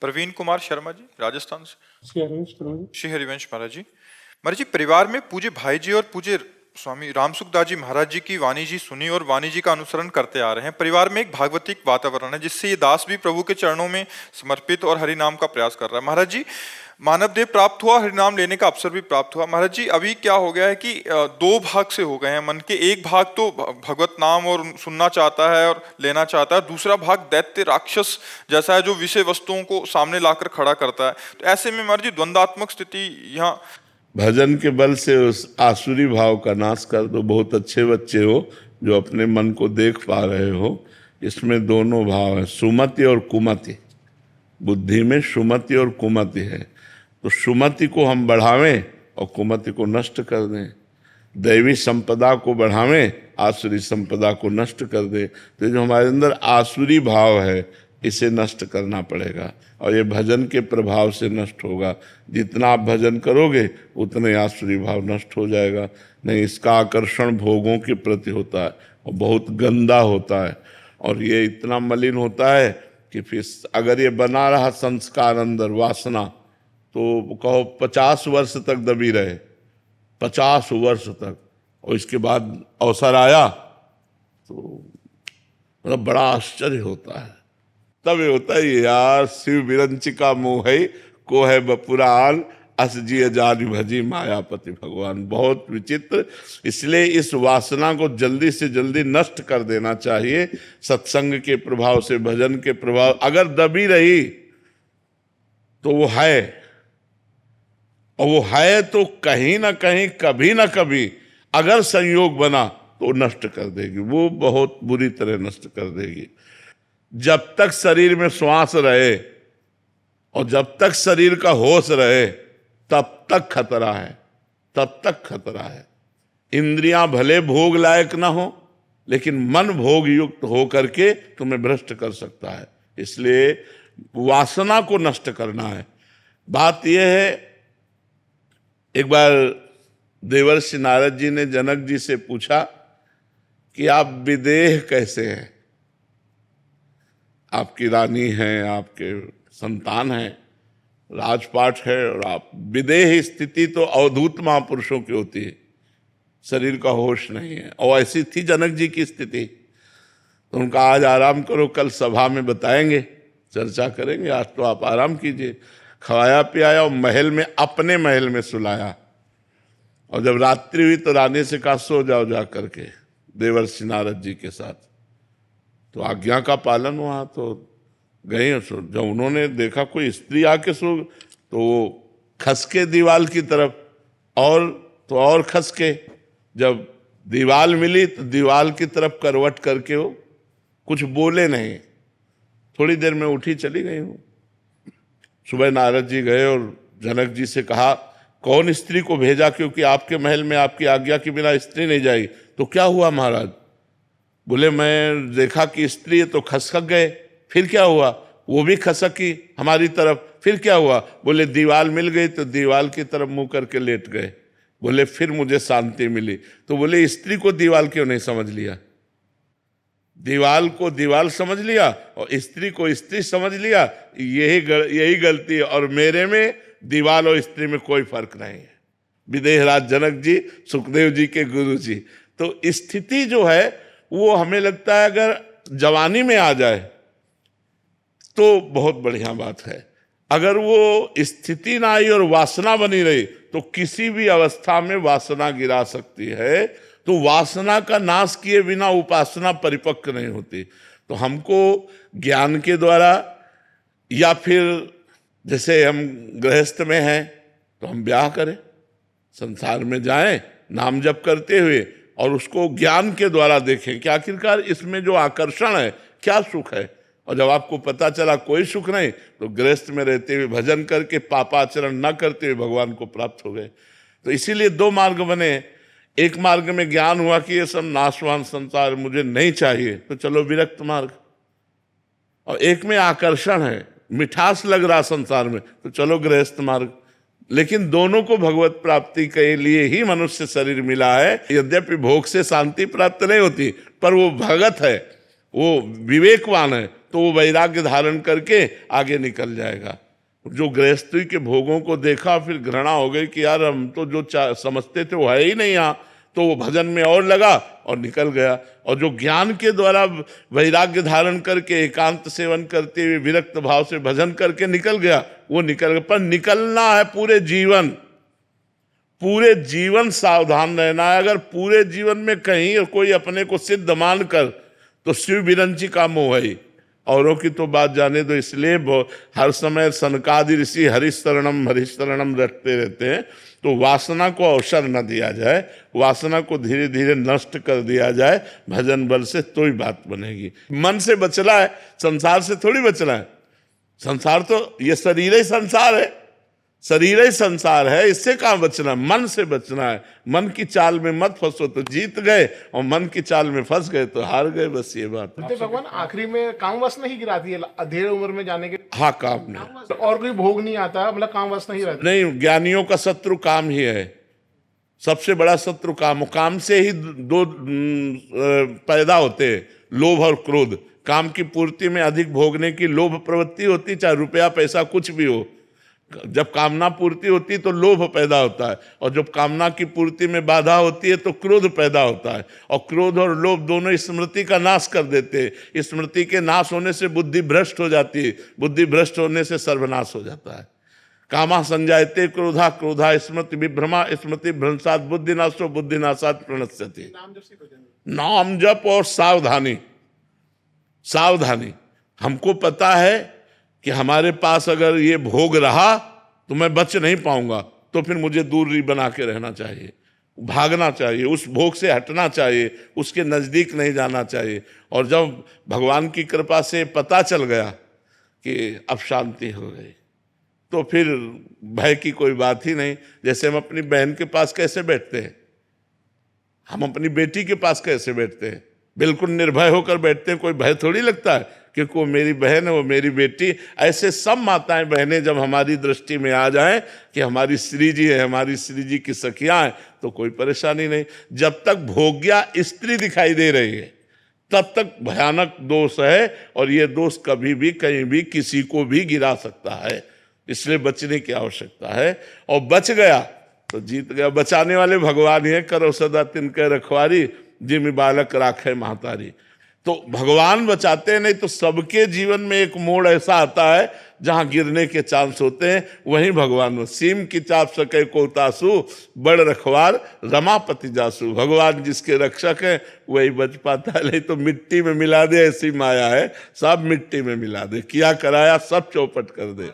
प्रवीण कुमार शर्मा जी, राजस्थान से। श्री हरिवंश शर्मा जी। श्री हरिवंश महाराज जी। महाराज जी, परिवार में पूज्य भाई जी और पूज्य स्वामी रामसुखदास जी महाराज जी की वाणी जी सुनी और वाणी जी का अनुसरण करते आ रहे हैं। परिवार में एक भागवतिक वातावरण है जिससे ये दास भी प्रभु के चरणों में समर्पित और हरि नाम का प्रयास कर रहा है। महाराज जी, मानव देह प्राप्त हुआ, हरिनाम लेने का अवसर भी प्राप्त हुआ। महाराज जी, अभी क्या हो गया है कि दो भाग से हो गए हैं मन के। एक भाग तो भगवत नाम और सुनना चाहता है और लेना चाहता है, दूसरा भाग दैत्य राक्षस जैसा है जो विषय वस्तुओं को सामने लाकर खड़ा करता है। तो ऐसे में महाराज जी द्वंदात्मक स्थिति यहाँ। भजन के बल से उस आसुरी भाव का नाश कर दो। बहुत अच्छे बच्चे हो जो अपने मन को देख पा रहे हो। इसमें दोनों भाव है, सुमति और कुमति। बुद्धि में सुमति और कुमति है, तो सुमति को हम बढ़ावें और कुमति को नष्ट कर दें। दैवी संपदा को बढ़ावें, आसुरी संपदा को नष्ट कर दें। तो जो हमारे अंदर आसुरी भाव है इसे नष्ट करना पड़ेगा और ये भजन के प्रभाव से नष्ट होगा। जितना आप भजन करोगे उतने आसुरी भाव नष्ट हो जाएगा। नहीं, इसका आकर्षण भोगों के प्रति होता है और बहुत गंदा होता है और ये इतना मलिन होता है कि फिर अगर ये बना रहा संस्कार अंदर, वासना, तो कहो 50 वर्ष तक दबी रहे, 50 वर्ष तक, और इसके बाद अवसर आया तो मतलब बड़ा आश्चर्य होता है। तब ये होता है यार, शिव विरंचिका मोह है को है बपुरान, अस जिय जानि भजी मायापति भगवान। बहुत विचित्र। इसलिए इस वासना को जल्दी से जल्दी नष्ट कर देना चाहिए। सत्संग के प्रभाव से, भजन के प्रभाव, अगर दबी रही तो वो है, और वो है तो कहीं ना कहीं, कभी ना कभी अगर संयोग बना तो नष्ट कर देगी। वो बहुत बुरी तरह नष्ट कर देगी। जब तक शरीर में श्वास रहे और जब तक शरीर का होश रहे तब तक खतरा है, तब तक खतरा है। इंद्रियां भले भोग लायक ना हो, लेकिन मन भोग युक्त हो करके तुम्हें भ्रष्ट कर सकता है। इसलिए वासना को नष्ट करना है। बात यह है, एक बार देवर्षि नारद जी ने जनक जी से पूछा कि आप विदेह कैसे हैं? आपकी रानी हैं, आपके संतान हैं, राजपाट है, और आप विदेह स्थिति तो अवधूत महापुरुषों की होती है, शरीर का होश नहीं है। और ऐसी थी जनक जी की स्थिति। तो उनका आज आराम करो, कल सभा में बताएंगे, चर्चा करेंगे। आज तो आप आराम कीजिए। खवाया पियाया और महल में, अपने महल में सुलाया, और जब रात्रि हुई तो रानी से कहा सो जाओ जा करके देवर्षि नारद जी के साथ। तो आज्ञा का पालन हुआ, तो गए। जब उन्होंने देखा कोई स्त्री आके सो, तो वो खसके दीवाल की तरफ, और तो और खसके। जब दीवाल मिली तो दीवाल की तरफ करवट करके वो कुछ बोले नहीं। थोड़ी देर में उठी चली गई हूँ। सुबह नारद जी गए और जनक जी से कहा कौन स्त्री को भेजा, क्योंकि आपके महल में आपकी आज्ञा के बिना स्त्री नहीं जाएगी। तो क्या हुआ महाराज? बोले मैं देखा कि स्त्री है तो खसक गए। फिर क्या हुआ? वो भी खसकी हमारी तरफ। फिर क्या हुआ? बोले दीवाल मिल गई तो दीवाल की तरफ मुंह करके लेट गए। बोले फिर मुझे शांति मिली। तो बोले स्त्री को दीवाल क्यों नहीं समझ लिया? दीवाल को दीवाल समझ लिया और स्त्री को स्त्री समझ लिया। यही गलती है। और मेरे में दीवाल और स्त्री में कोई फर्क नहीं है। विदेहराज जनक जी, सुखदेव जी के गुरु जी। तो स्थिति जो है वो हमें लगता है अगर जवानी में आ जाए तो बहुत बढ़िया बात है। अगर वो स्थिति ना आई और वासना बनी रही तो किसी भी अवस्था में वासना गिरा सकती है। तो वासना का नाश किए बिना उपासना परिपक्व नहीं होती। तो हमको ज्ञान के द्वारा, या फिर जैसे हम गृहस्थ में हैं तो हम ब्याह करें, संसार में जाएं नाम जप करते हुए, और उसको ज्ञान के द्वारा देखें कि आखिरकार इसमें जो आकर्षण है क्या सुख है। और जब आपको पता चला कोई सुख नहीं, तो गृहस्थ में रहते हुए भजन करके पापाचरण न करते हुए भगवान को प्राप्त हो गए। तो इसीलिए दो मार्ग बने। एक मार्ग में ज्ञान हुआ कि ये सब नाशवान संसार मुझे नहीं चाहिए, तो चलो विरक्त मार्ग। और एक में आकर्षण है, मिठास लग रहा संसार में, तो चलो गृहस्थ मार्ग। लेकिन दोनों को भगवत प्राप्ति के लिए ही मनुष्य शरीर मिला है। यद्यपि भोग से शांति प्राप्त नहीं होती, पर वो भगत है, वो विवेकवान है तो वो वैराग्य धारण करके आगे निकल जाएगा। जो गृहस्थी के भोगों को देखा फिर घृणा हो गई कि यार हम तो जो समझते थे वो है ही नहीं यहाँ, तो वो भजन में और लगा और निकल गया। और जो ज्ञान के द्वारा वैराग्य धारण करके एकांत सेवन करते हुए विरक्त भाव से भजन करके निकल गया, वो निकल गया। पर निकलना है पूरे जीवन सावधान रहना है। अगर पूरे जीवन में कहीं कोई अपने को सिद्ध मान कर, तो शिव विरंची का मोह है। औरों की तो बात जाने दो, इसलिए हर समय सनकादि ऋषि हरिशरणम रटते रहते हैं। तो वासना को अवसर न दिया जाए, वासना को धीरे धीरे नष्ट कर दिया जाए भजन बल से, तो ही बात बनेगी। मन से बचना है, संसार से थोड़ी बचना है। संसार तो ये शरीर ही संसार है, शरीर ही संसार है, इससे कहाँ बचना? मन से बचना है। मन की चाल में मत फंसो तो जीत गए, और मन की चाल में फंस गए तो हार गए। बस ये बात। तो भगवान आखिरी में काम वासना ही गिराती है अधेड़ उम्र में जाने के। हाँ, काम नहीं, तो और कोई भोग नहीं आता, मतलब काम वासना ही रहती नहीं। ज्ञानियों का शत्रु काम ही है, सबसे बड़ा शत्रु काम। काम से ही दो पैदा होते हैं, लोभ और क्रोध। काम की पूर्ति में अधिक भोगने की लोभ प्रवृत्ति होती, चाहे रुपया पैसा कुछ भी हो। जब कामना पूर्ति होती है तो लोभ पैदा होता है, और जब कामना की पूर्ति में बाधा होती है तो क्रोध पैदा होता है। और क्रोध और लोभ दोनों स्मृति का नाश कर देते हैं। स्मृति के नाश होने से बुद्धि भ्रष्ट हो जाती है, बुद्धि भ्रष्ट होने से सर्वनाश हो जाता है। कामा संजायते क्रोधा, क्रोधा स्मृति विभ्रमा, स्मृति भ्रंशात बुद्धिनाशो, बुद्धिनाशात प्रणश्यति। नाम जप और सावधानी। सावधानी, हमको पता है कि हमारे पास अगर ये भोग रहा तो मैं बच नहीं पाऊंगा, तो फिर मुझे दूरी बना के रहना चाहिए, भागना चाहिए, उस भोग से हटना चाहिए, उसके नज़दीक नहीं जाना चाहिए। और जब भगवान की कृपा से पता चल गया कि अब शांति हो गई, तो फिर भय की कोई बात ही नहीं। जैसे हम अपनी बहन के पास कैसे बैठते हैं, हम अपनी बेटी के पास कैसे बैठते हैं, बिल्कुल निर्भय होकर बैठते हैं, कोई भय थोड़ी लगता है, क्योंकि वो मेरी बहन है, वो मेरी बेटी। ऐसे सब माताएं बहनें जब हमारी दृष्टि में आ जाएं कि हमारी श्री जी है, हमारी श्री जी की सखियां हैं, तो कोई परेशानी नहीं। जब तक भोग्या स्त्री दिखाई दे रही है तब तक भयानक दोष है, और ये दोष कभी भी कहीं भी किसी को भी गिरा सकता है। इसलिए बचने की आवश्यकता है, और बच गया तो जीत गया। बचाने वाले भगवान ही है, करो सदा तिनके रखवारी, जिम बालक राखे महतारी। तो भगवान बचाते हैं, नहीं तो सबके जीवन में एक मोड़ ऐसा आता है जहां गिरने के चांस होते हैं, वहीं भगवान। सीम की चाप सके कोतासु, बड़ रखवार रमापति जासु। भगवान जिसके रक्षक है वही बच पाता है, नहीं तो मिट्टी में मिला दे, ऐसी माया है, सब मिट्टी में मिला दे, किया कराया सब चौपट कर दे।